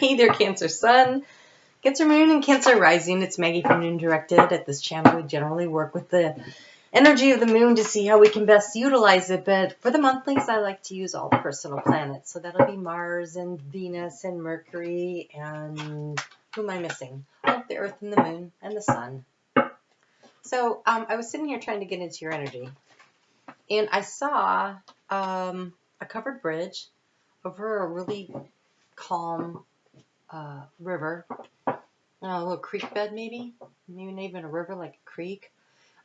Hey there, Cancer Sun, Cancer Moon, and Cancer Rising. It's Maggie from Moon Directed. At this channel, we generally work with the energy of the moon to see how we can best utilize it. But for the monthlies, I like to use all personal planets. So that'll be Mars and Venus and Mercury and who am I missing? Oh, the Earth and the Moon and the Sun. So I was sitting here trying to get into your energy, and I saw a covered bridge over a really calm river, a little creek bed, maybe not even a river, like a creek.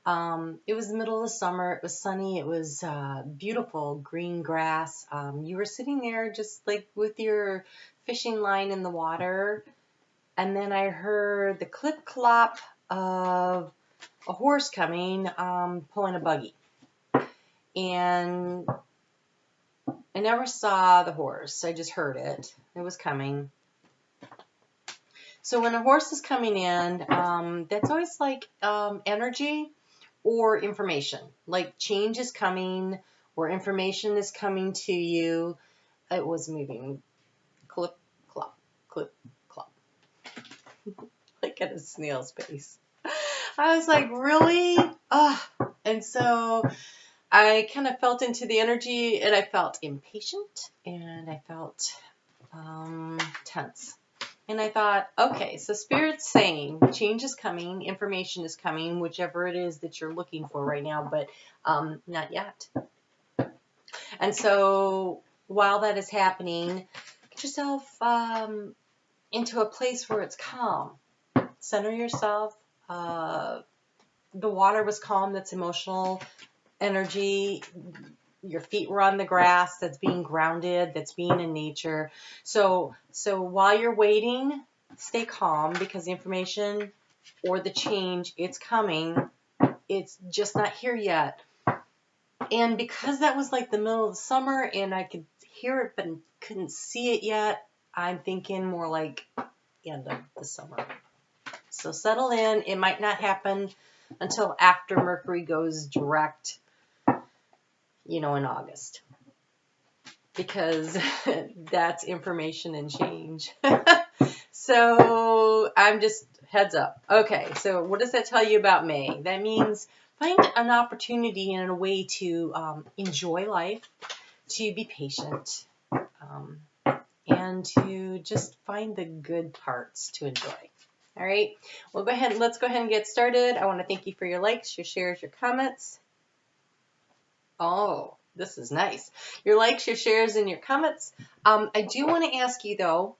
It was the middle of the summer. It was sunny. It was beautiful green grass. You were sitting there just like with your fishing line in the water, and then I heard the clip clop of a horse coming, pulling a buggy, and I never saw the horse. I just heard it. It was coming. So when a horse is coming in, that's always like energy or information. Like change is coming or information is coming to you. It was moving. Clip, clop, clip, clop. Like at a snail's pace. I was like, really? And so I kind of felt into the energy, and I felt impatient, and I felt tense. And I thought, okay, so Spirit's saying change is coming, information is coming, whichever it is that you're looking for right now, but not yet. And so while that is happening, get yourself into a place where it's calm. Center yourself. The water was calm. That's emotional energy. Your feet were on the grass. That's being grounded. That's being in nature. So while you're waiting, stay calm, because the information or the change, it's coming. It's just not here yet. And because that was like the middle of the summer and I could hear it but couldn't see it yet, I'm thinking more like end of the summer. So settle in. It might not happen until after Mercury goes direct, in August, because that's information and change. So I'm just heads up. Okay, so what does that tell you about May? That means find an opportunity and a way to enjoy life, to be patient, and to just find the good parts to enjoy. All right, well, let's go ahead and get started. I want to thank you for your likes, your shares, your comments. Oh, this is nice. Your likes, your shares, and your comments. I do want to ask you, though,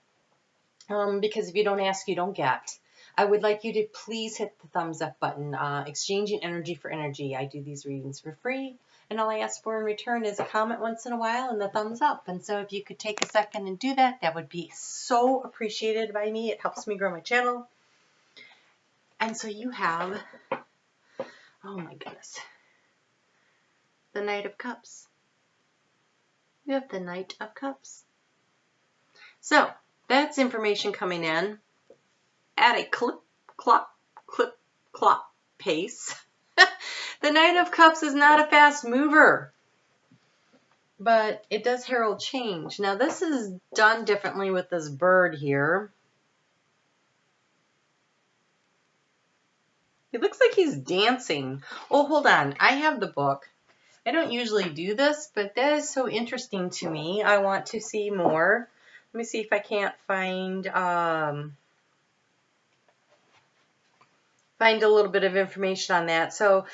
because if you don't ask, you don't get. I would like you to please hit the thumbs up button. Exchanging energy for energy. I do these readings for free, and all I ask for in return is a comment once in a while and the thumbs up. And so if you could take a second and do that, that would be so appreciated by me. It helps me grow my channel. And so you have, oh my goodness, the Knight of Cups. You have the Knight of Cups. So that's information coming in at a clip, clop pace. The Knight of Cups is not a fast mover, but it does herald change. Now this is done differently with this bird here. It looks like he's dancing. Oh, hold on. I have the book. I don't usually do this, but that is so interesting to me. I want to see more. Let me see if I can't find a little bit of information on that. So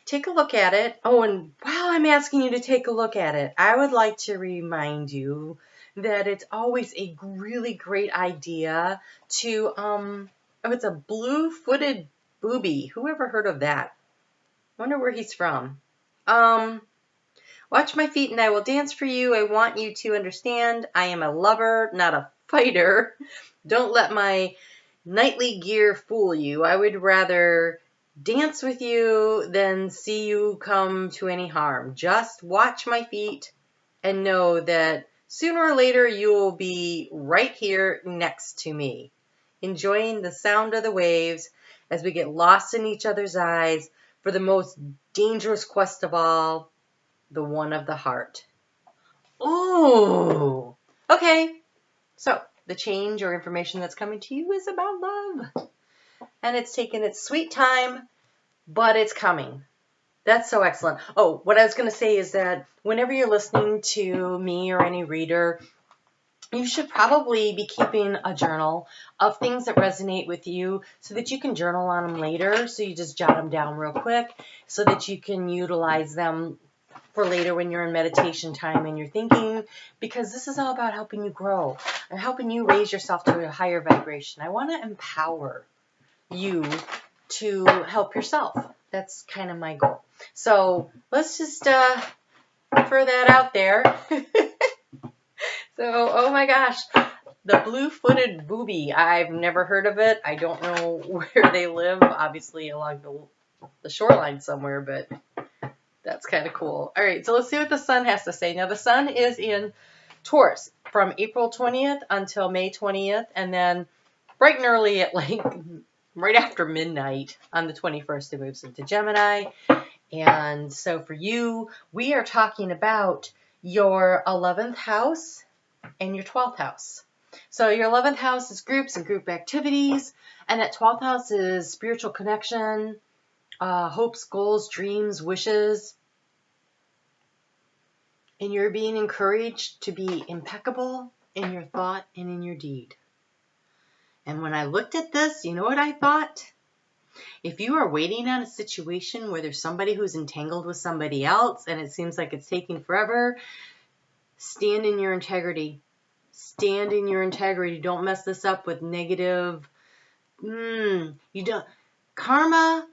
take a look at it. Oh, and while I'm asking you to take a look at it, I would like to remind you that it's always a really great idea to, oh, it's a blue-footed booby. Who ever heard of that? I wonder where he's from. Watch my feet and I will dance for you. I want you to understand I am a lover, not a fighter. Don't let my knightly gear fool you. I would rather dance with you than see you come to any harm. Just watch my feet and know that sooner or later you will be right here next to me, enjoying the sound of the waves as we get lost in each other's eyes for the most dangerous quest of all, the one of the heart. Ooh. Okay. So the change or information that's coming to you is about love. And it's taken its sweet time, but it's coming. That's so excellent. Oh, what I was going to say is that whenever you're listening to me or any reader, you should probably be keeping a journal of things that resonate with you so that you can journal on them later. So you just jot them down real quick so that you can utilize them for later when you're in meditation time and you're thinking, because this is all about helping you grow and helping you raise yourself to a higher vibration. I want to empower you to help yourself. That's kind of my goal. So let's just throw that out there. So, oh my gosh, the blue-footed booby. I've never heard of it. I don't know where they live, obviously along the shoreline somewhere, but that's kind of cool. All right, so let's see what the sun has to say. Now, the sun is in Taurus from April 20th until May 20th, and then bright and early at like right after midnight on the 21st, it moves into Gemini. And so for you, we are talking about your 11th house and your 12th house. So your 11th house is groups and group activities, and that 12th house is spiritual connection, hopes, goals, dreams, wishes. And you're being encouraged to be impeccable in your thought and in your deed. And when I looked at this, you know what I thought? If you are waiting on a situation where there's somebody who's entangled with somebody else and it seems like it's taking forever, stand in your integrity. Stand in your integrity. Don't mess this up with negative. You don't. Karma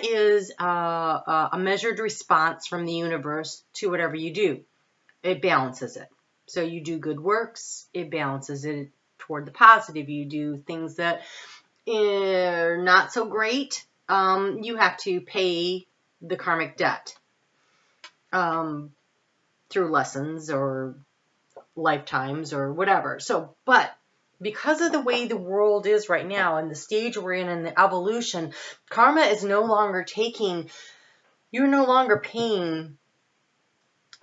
is a measured response from the universe to whatever you do. It balances it. So you do good works, it balances it toward the positive. You do things that are not so great, you have to pay the karmic debt through lessons or lifetimes or whatever. So, but because of the way the world is right now and the stage we're in and the evolution, karma is no longer you're no longer paying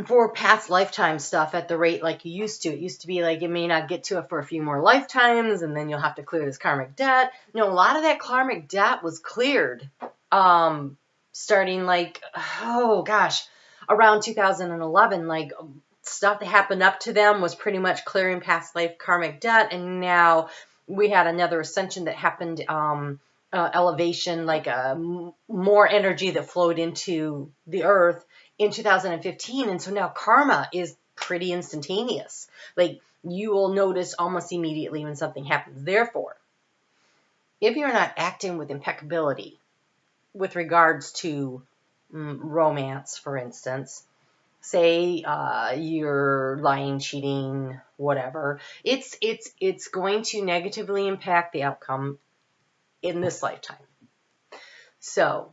for past lifetime stuff at the rate like you used to. It used to be like you may not get to it for a few more lifetimes and then you'll have to clear this karmic debt. No, a lot of that karmic debt was cleared starting like, oh gosh, around 2011, like stuff that happened up to them was pretty much clearing past life karmic debt. And now we had another ascension that happened, elevation, like more energy that flowed into the earth in 2015. And so now karma is pretty instantaneous. Like you will notice almost immediately when something happens. Therefore, if you're not acting with impeccability with regards to romance, for instance, say you're lying, cheating, whatever, it's going to negatively impact the outcome in this lifetime. So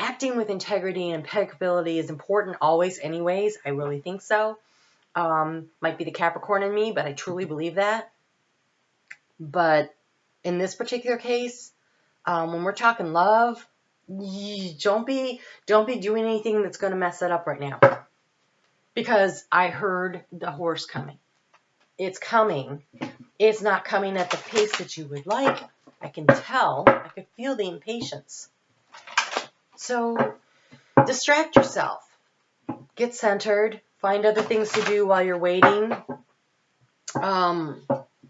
acting with integrity and impeccability is important always anyways. I really think so. Might be the Capricorn in me, but I truly believe that. But in this particular case, when we're talking love, don't be doing anything that's going to mess it up right now. Because I heard the horse coming. It's coming. It's not coming at the pace that you would like. I can tell. I can feel the impatience. So distract yourself. Get centered. Find other things to do while you're waiting.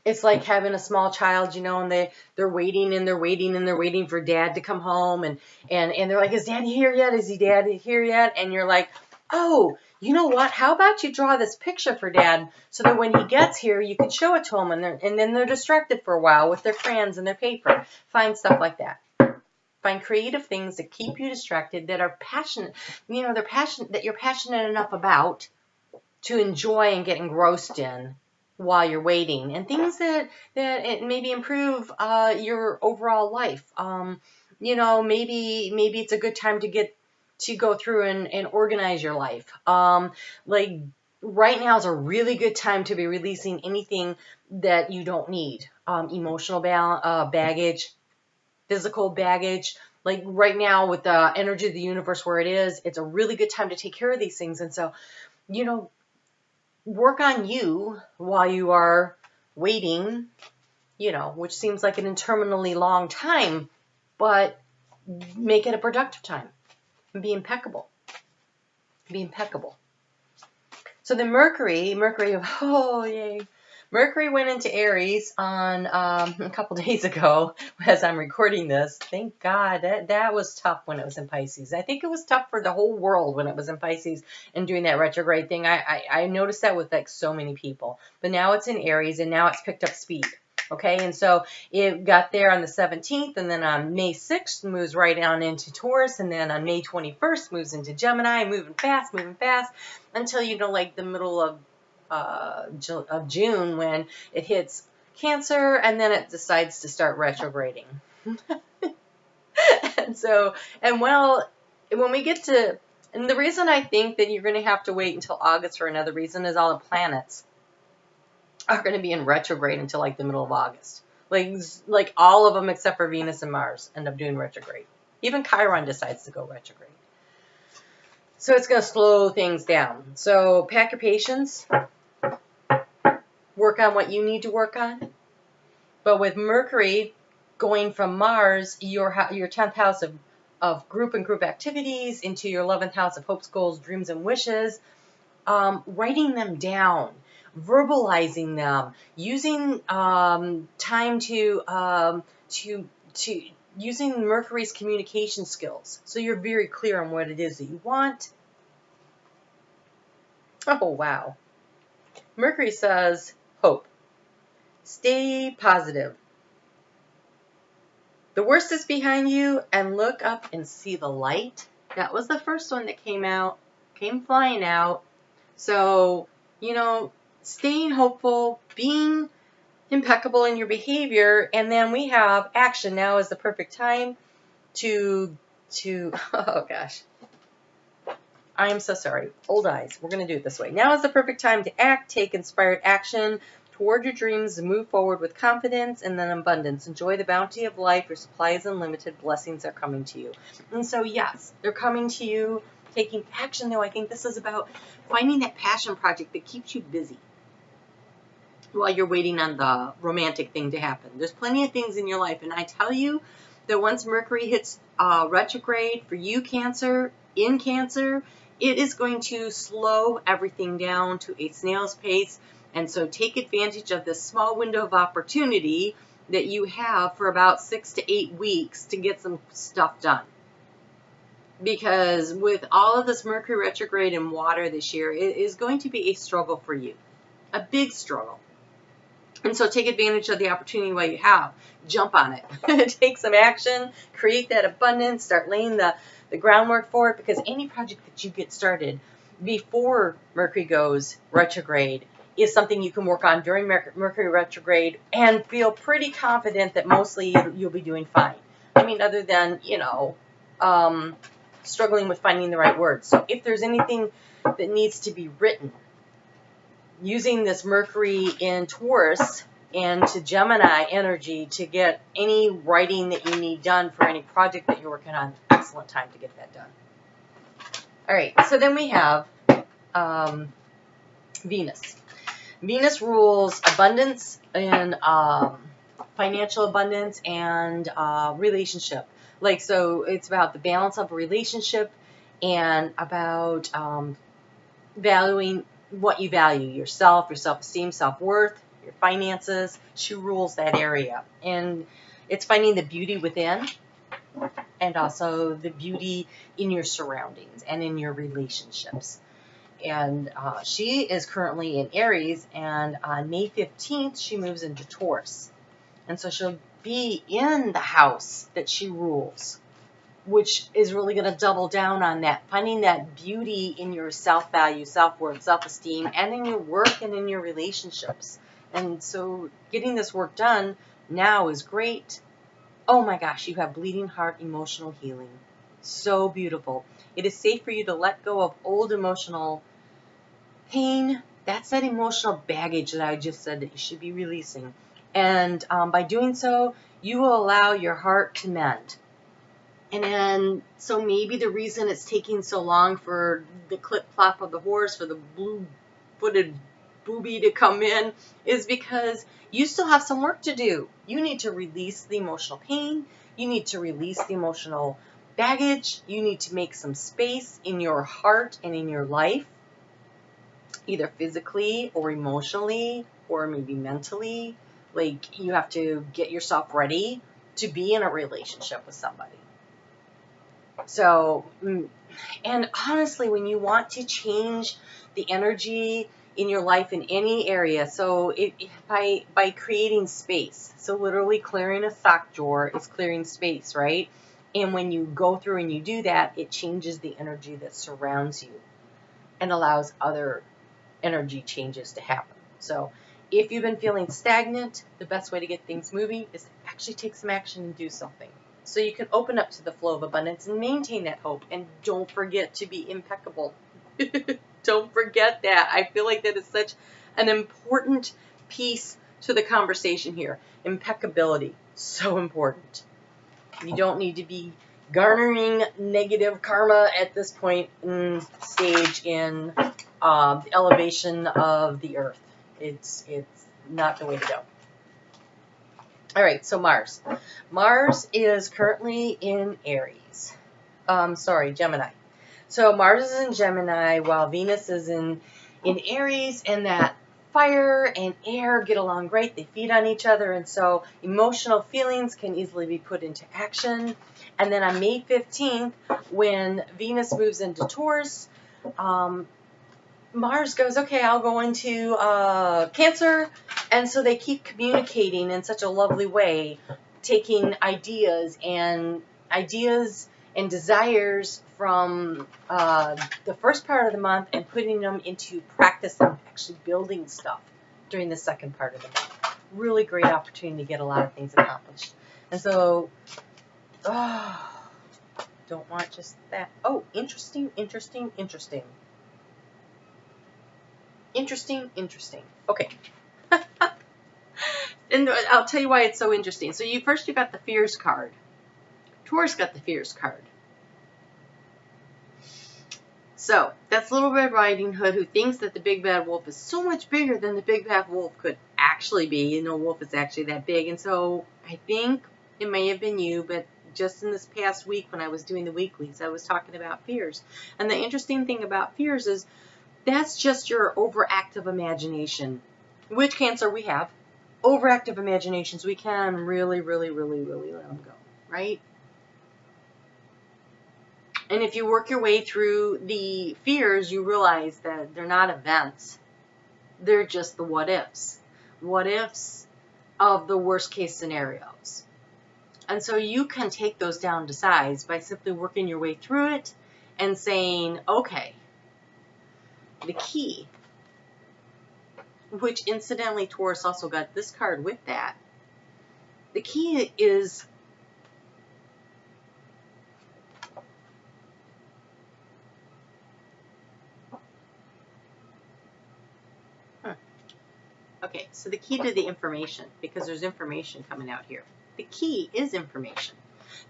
It's like having a small child, you know, and they're waiting and they're waiting and they're waiting for dad to come home. And they're like, is daddy here yet? Is daddy here yet? And you're like, oh, you know what? How about you draw this picture for dad so that when he gets here, you can show it to him. And then they're distracted for a while with their crayons and their paper. Find stuff like that. Find creative things that keep you distracted, that are passionate, you know, that you're passionate enough about to enjoy and get engrossed in while you're waiting, and things that it maybe improve your overall life. You know, maybe it's a good time to go through and organize your life. Like right now is a really good time to be releasing anything that you don't need. Emotional baggage, physical baggage. Like right now with the energy of the universe where it is, it's a really good time to take care of these things. And so, you know, work on you while you are waiting, which seems like an interminably long time, but make it a productive time and be impeccable. Be impeccable. So the Mercury, oh yay. Mercury went into Aries on a couple days ago as I'm recording this. Thank God. That was tough when it was in Pisces. I think it was tough for the whole world when it was in Pisces and doing that retrograde thing. I noticed that with like so many people. But now it's in Aries and now it's picked up speed. Okay, and so it got there on the 17th, and then on May 6th moves right on into Taurus, and then on May 21st moves into Gemini, moving fast, until like the middle of June when it hits Cancer, and then it decides to start retrograding. When we get to, and the reason I think that you're going to have to wait until August for another reason is all the planets are going to be in retrograde until like the middle of August. Like all of them except for Venus and Mars end up doing retrograde. Even Chiron decides to go retrograde. So it's going to slow things down. So pack your patience. Work on what you need to work on. But with Mercury going from Mars, your 10th house of group and group activities, into your 11th house of hopes, goals, dreams, and wishes, writing them down, verbalizing them, using time to using Mercury's communication skills, so you're very clear on what it is that you want. Oh wow. Mercury says hope. Stay positive. The worst is behind you, and look up and see the light. That was the first one that came flying out. So, staying hopeful, being impeccable in your behavior, and then we have action. Now is the perfect time to oh gosh. I am so sorry. Old eyes. We're going to do it this way. Now is the perfect time to act, take inspired action toward your dreams, and move forward with confidence and then abundance. Enjoy the bounty of life. Your supply is unlimited. Blessings are coming to you. And so, yes, they're coming to you. Taking action, though, I think this is about finding that passion project that keeps you busy while you're waiting on the romantic thing to happen. There's plenty of things in your life, and I tell you that once Mercury hits retrograde for you, Cancer, it is going to slow everything down to a snail's pace. And so take advantage of this small window of opportunity that you have for about 6 to 8 weeks to get some stuff done. Because with all of this Mercury retrograde in water this year, it is going to be a struggle for you. A big struggle. And so take advantage of the opportunity while you have. Jump on it. Take some action. Create that abundance. Start laying the groundwork for it. Because any project that you get started before Mercury goes retrograde is something you can work on during Mercury retrograde and feel pretty confident that mostly you'll be doing fine. I mean, other than, struggling with finding the right words. So if there's anything that needs to be written, using this Mercury in Taurus and to Gemini energy to get any writing that you need done for any project that you're working on, excellent time to get that done. All right, so then we have Venus. Venus rules abundance and financial abundance and relationship. So it's about the balance of a relationship and about valuing what you value, yourself, your self-esteem, self-worth, your finances. She rules that area. And it's finding the beauty within and also the beauty in your surroundings and in your relationships. And she is currently in Aries, and on May 15th, she moves into Taurus. And so she'll be in the house that she rules, which is really going to double down on that, finding that beauty in your self-value, self-worth, self-esteem, and in your work and in your relationships. And so getting this work done now is great. Oh my gosh, you have bleeding heart emotional healing. So beautiful. It is safe for you to let go of old emotional pain. That's that emotional baggage that I just said that you should be releasing. And by doing so, you will allow your heart to mend. And then, so maybe the reason it's taking so long for the clip-clop of the horse, for the blue-footed booby to come in is because you still have some work to do. You need to release the emotional pain. You need to release the emotional baggage. You need to make some space in your heart and in your life, either physically or emotionally or maybe mentally. Like, you have to get yourself ready to be in a relationship with somebody. So, and honestly, when you want to change the energy in your life in any area, so by creating space, so literally clearing a sock drawer is clearing space, right? And when you go through and you do that, it changes the energy that surrounds you and allows other energy changes to happen. So if you've been feeling stagnant, the best way to get things moving is to actually take some action and do something. So you can open up to the flow of abundance and maintain that hope. And don't forget to be impeccable. Don't forget that. I feel like that is such an important piece to the conversation here. Impeccability. So important. You don't need to be garnering negative karma at this point in stage in the elevation of the earth. It's not the way to go. All right, so Mars. Mars is currently in Aries. Gemini. So Mars is in Gemini while Venus is in Aries, and that fire and air get along great. They feed on each other, and so emotional feelings can easily be put into action. And then on May 15th, when Venus moves into Taurus, Mars goes, okay, I'll go into Cancer. And so they keep communicating in such a lovely way, taking ideas and desires from the first part of the month and putting them into practice and actually building stuff during the second part of the month. Really great opportunity to get a lot of things accomplished. And so, don't want just that. Oh, interesting. Okay. And I'll tell you why it's so interesting. So you got the fears card. Taurus got the fears card. So that's Little Red Riding Hood, who thinks that the big bad wolf is so much bigger than the big bad wolf could actually be. You know, wolf is actually that big. And so I think it may have been you, but just in this past week when I was doing the weeklies, I was talking about fears. And the interesting thing about fears is that's just your overactive imagination. Which Cancer we have. Overactive imaginations, we can really let them go, right? And if you work your way through the fears, you realize that they're not events. They're just the what ifs. What ifs of the worst case scenarios. And so you can take those down to size by simply working your way through it and saying, okay, the key, which incidentally Taurus also got this card with that. The key is okay, so the key to the information, because there's information coming out here. The key is information.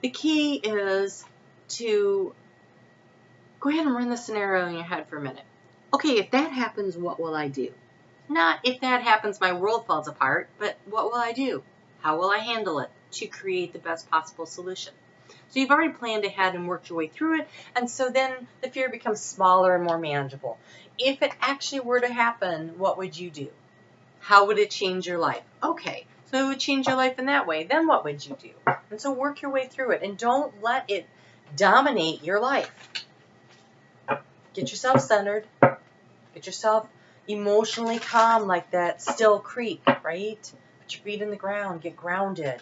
The key is to go ahead and run the scenario in your head for a minute. Okay, if that happens, what will I do? Not if that happens, my world falls apart, but what will I do? How will I handle it to create the best possible solution? So you've already planned ahead and worked your way through it, and so then the fear becomes smaller and more manageable. If it actually were to happen, what would you do? How would it change your life? Okay, so it would change your life in that way. Then what would you do? And so work your way through it, and don't let it dominate your life. Get yourself centered. Get yourself emotionally calm like that still creek, right? Put your feet in the ground. Get grounded.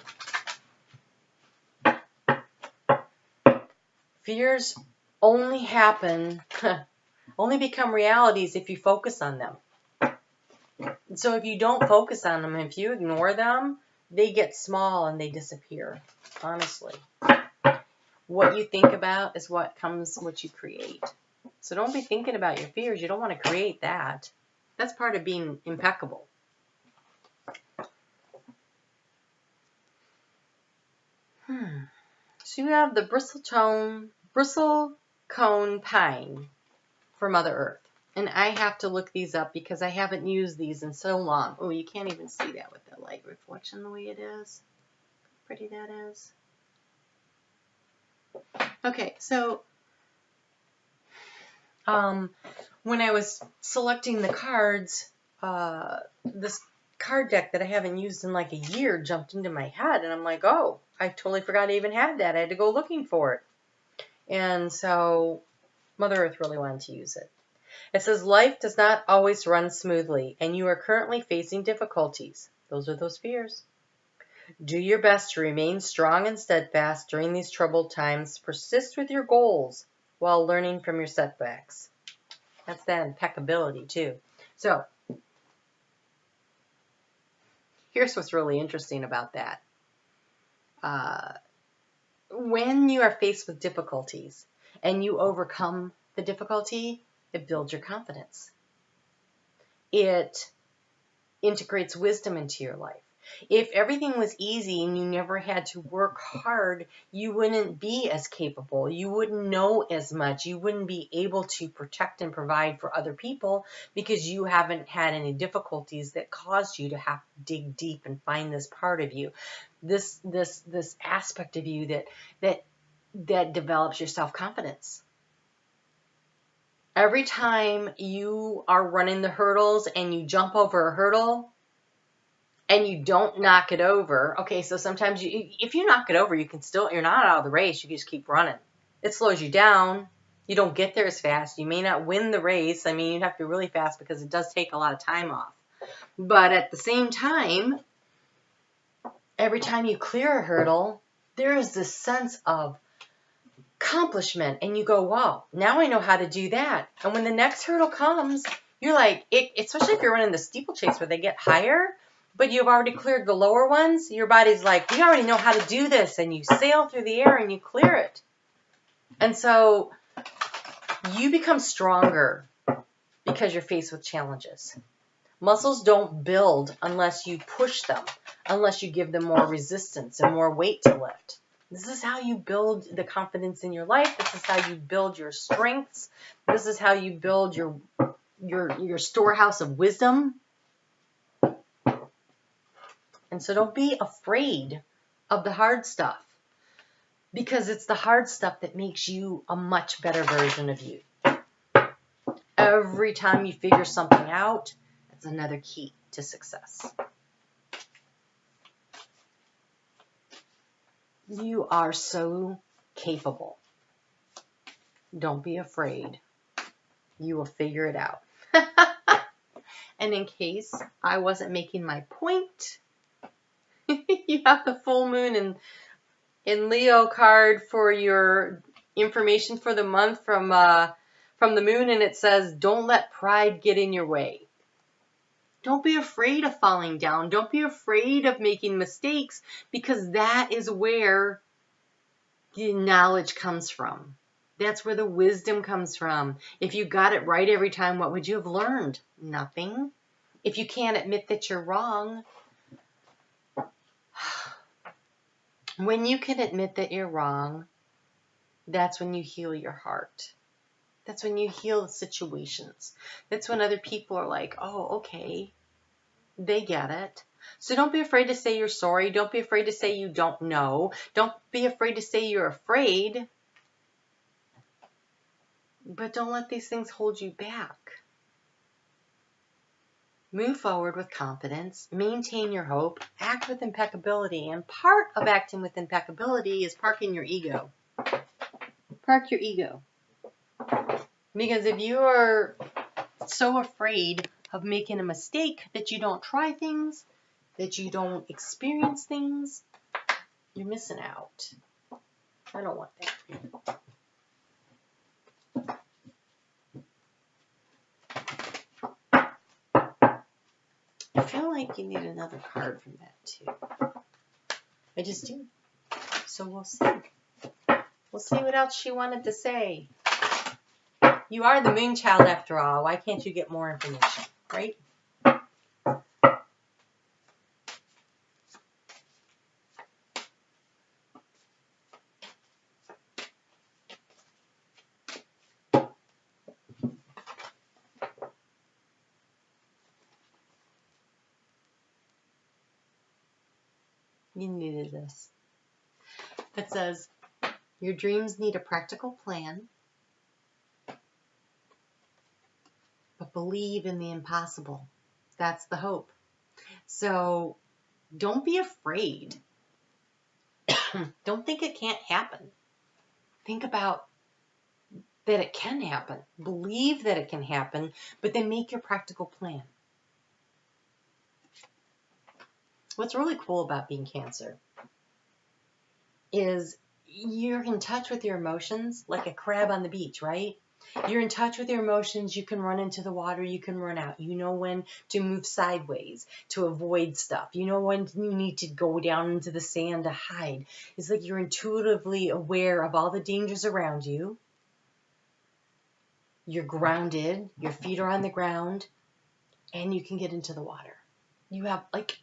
Fears only become realities if you focus on them. So if you don't focus on them, if you ignore them, they get small and they disappear, honestly. What you think about is what you create. So don't be thinking about your fears. You don't want to create that. That's part of being impeccable. So you have the bristlecone pine for Mother Earth. And I have to look these up because I haven't used these in so long. Oh, you can't even see that with the light reflection the way it is. How pretty that is. Okay, so when I was selecting the cards, this card deck that I haven't used in like a year jumped into my head, and I'm like, oh, I totally forgot I even had that. I had to go looking for it. And so Mother Earth really wanted to use it. It says, life does not always run smoothly, and you are currently facing difficulties. Those are those fears. Do your best to remain strong and steadfast during these troubled times. Persist with your goals while learning from your setbacks. That's that impeccability, too. So, here's what's really interesting about that. When you are faced with difficulties and you overcome the difficulty, it builds your confidence. It integrates wisdom into your life. If everything was easy and you never had to work hard, you wouldn't be as capable. You wouldn't know as much. You wouldn't be able to protect and provide for other people because you haven't had any difficulties that caused you to have to dig deep and find this part of you, this aspect of you that develops your self-confidence. Every time you are running the hurdles and you jump over a hurdle, and you don't knock it over. Okay, so sometimes if you knock it over, you're not out of the race. You just keep running. It slows you down. You don't get there as fast. You may not win the race. I mean, you have to be really fast because it does take a lot of time off. But at the same time, every time you clear a hurdle, there is this sense of accomplishment. And you go, wow, now I know how to do that. And when the next hurdle comes, you're like, especially if you're running the steeplechase where they get higher, but you've already cleared the lower ones, your body's like, we already know how to do this, and you sail through the air and you clear it. And so you become stronger because you're faced with challenges. Muscles don't build unless you push them, unless you give them more resistance and more weight to lift. This is how you build the confidence in your life. This is how you build your strengths. This is how you build your storehouse of wisdom. And so don't be afraid of the hard stuff, because it's the hard stuff that makes you a much better version of you. Every time you figure something out, that's another key to success. You are so capable. Don't be afraid. You will figure it out. And in case I wasn't making my point, you have the full moon in Leo card for your information for the month from the moon, and it says, don't let pride get in your way. Don't be afraid of falling down. Don't be afraid of making mistakes, because that is where the knowledge comes from. That's where the wisdom comes from. If you got it right every time, what would you have learned? Nothing. If you can't admit that you're wrong, when you can admit that you're wrong, that's when you heal your heart. That's when you heal the situations. That's when other people are like, oh, okay, they get it. So don't be afraid to say you're sorry. Don't be afraid to say you don't know. Don't be afraid to say you're afraid. But don't let these things hold you back. Move forward with confidence, maintain your hope, act with impeccability. And part of acting with impeccability is parking your ego. Park your ego. Because if you are so afraid of making a mistake that you don't try things, that you don't experience things, you're missing out. I don't want that. I feel like you need another card from that too. I just do. So we'll see. We'll see what else she wanted to say. You are the moon child after all. Why can't you get more information, right? You needed this. It says, your dreams need a practical plan, but believe in the impossible. That's the hope. So don't be afraid. Don't think it can't happen. Think about that it can happen. Believe that it can happen, but then make your practical plan. What's really cool about being Cancer is you're in touch with your emotions like a crab on the beach, right? You're in touch with your emotions. You can run into the water. You can run out. You know when to move sideways to avoid stuff. You know when you need to go down into the sand to hide. It's like you're intuitively aware of all the dangers around you. You're grounded. Your feet are on the ground. And you can get into the water. You have like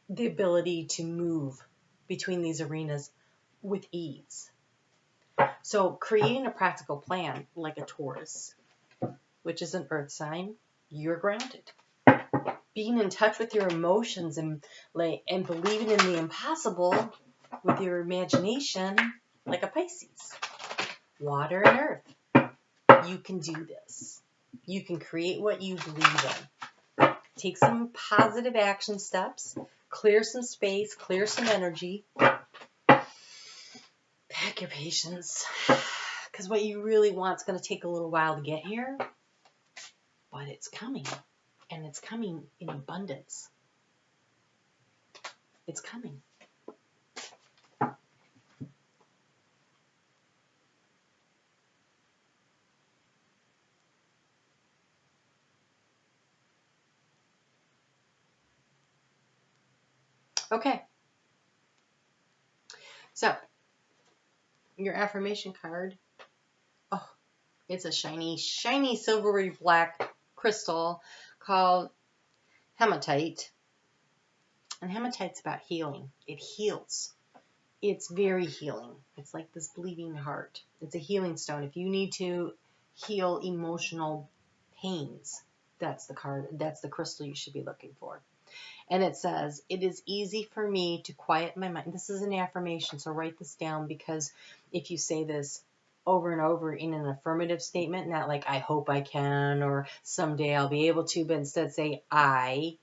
the ability to move between these arenas with ease. So creating a practical plan like a Taurus, which is an earth sign, you're grounded. Being in touch with your emotions and believing in the impossible with your imagination like a Pisces. Water and earth. You can do this. You can create what you believe in. Take some positive action steps. Clear some space. Clear some energy. Pack your patience. Because what you really want is going to take a little while to get here. But it's coming. And it's coming in abundance. It's coming. Okay. So, your affirmation card. Oh, it's a shiny, shiny silvery black crystal called hematite. And hematite's about healing. It heals. It's very healing. It's like this bleeding heart. It's a healing stone. If you need to heal emotional pains, that's the card. That's the crystal you should be looking for. And it says, it is easy for me to quiet my mind. This is an affirmation, so write this down, because if you say this over and over in an affirmative statement, not like I hope I can or someday I'll be able to, but instead say I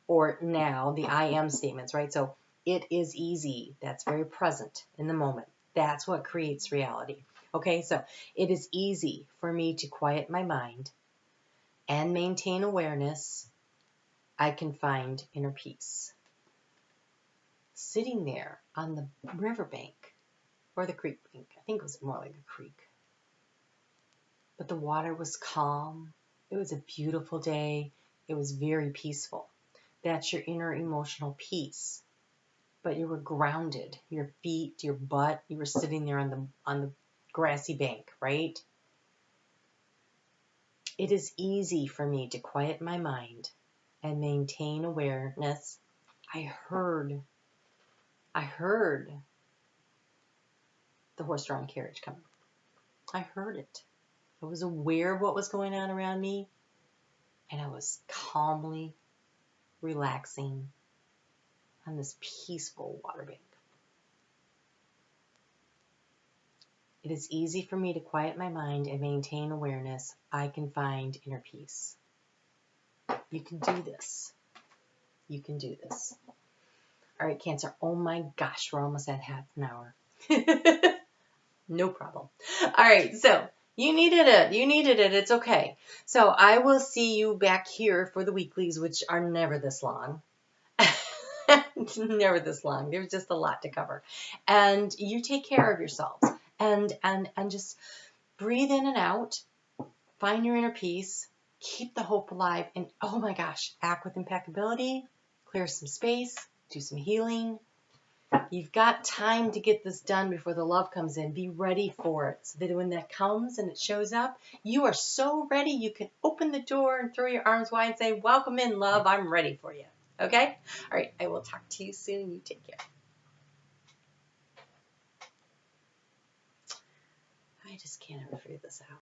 or now, the I am statements, right? So it is easy. That's very present in the moment. That's what creates reality. Okay, so it is easy for me to quiet my mind and maintain awareness. I can find inner peace. Sitting there on the riverbank or the creek bank, I think it was more like a creek, but the water was calm. It was a beautiful day. It was very peaceful. That's your inner emotional peace. But you were grounded. Your feet, your butt, you were sitting there on the grassy bank, right? It is easy for me to quiet my mind and maintain awareness. I heard the horse-drawn carriage coming. I heard it. I was aware of what was going on around me, and I was calmly relaxing on this peaceful waterbank. It is easy for me to quiet my mind and maintain awareness. I can find inner peace. You can do this. You can do this. All right, Cancer. Oh my gosh, we're almost at half an hour. No problem. All right, so you needed it. You needed it. It's okay. So I will see you back here for the weeklies, which are never this long. Never this long. There's just a lot to cover. And you take care of yourselves. And just breathe in and out. Find your inner peace. Keep the hope alive. And oh my gosh, act with impeccability. Clear some space. Do some healing. You've got time to get this done before the love comes in. Be ready for it, so that when that comes and it shows up, you are so ready you can open the door and throw your arms wide and say, welcome in, love. I'm ready for you. Okay? All right. I will talk to you soon. You take care. I just can't ever figure this out.